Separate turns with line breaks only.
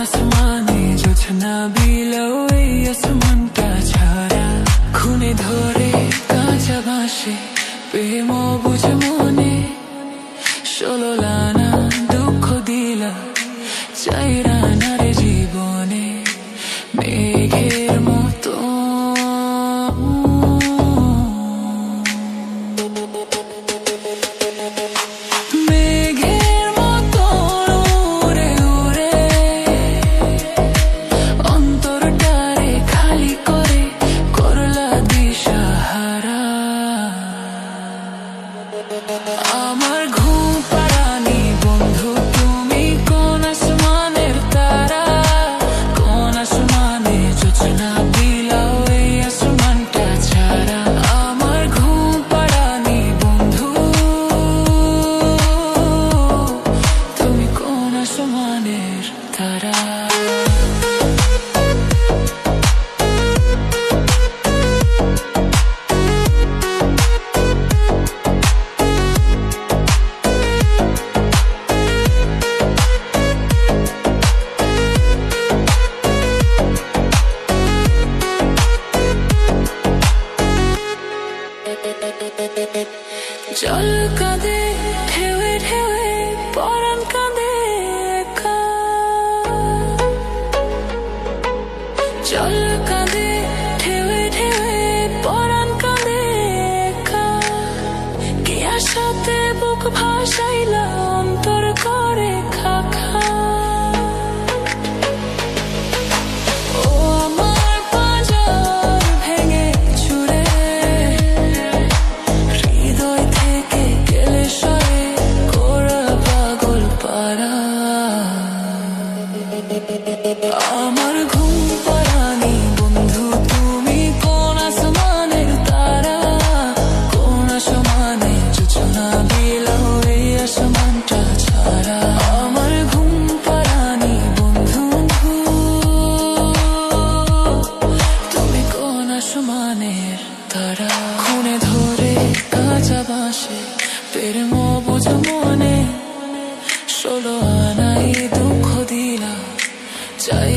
আসমানে জোছনা বিলো এই আসমানটা ছাড়া খুনে ধরে কাঁচা বাঁশে প্রেম বুঝ মনে 16 লানা দুঃখ দিলা চাইরা না রে জীবনে মেঘের মতো আমার ঘুম পাড়ানি বন্ধু তুমি কোন আসমানের তারা কোন আসমানে জোছনা বিলাও এই আসমানটা ছাড়া আমার ঘুম পাড়ানি বন্ধু তুমি কোন আসমানের তারা জল কাঁদে ঢেউে ঢেউে পরাণ কাঁদে একা জল কাঁদে ঢেউে ঢেউে পরাণ কাঁদে একা কি আশাতে বুক ভাসাইলা অন্তর করে খাখা আমার ঘুম পাড়ানি বন্ধু তুমি কোন আসমানের তারা কোন আসমানে জোছনা বিলাও এই আসমানটা ছাড়া আমার ঘুম পাড়ানি বন্ধু তুমি কোন আসমানের তারা খুনে ধরে কাঁচা বাঁশে প্রেম বুঝ মনে 16 আনাই দুঃখ দিলা চাই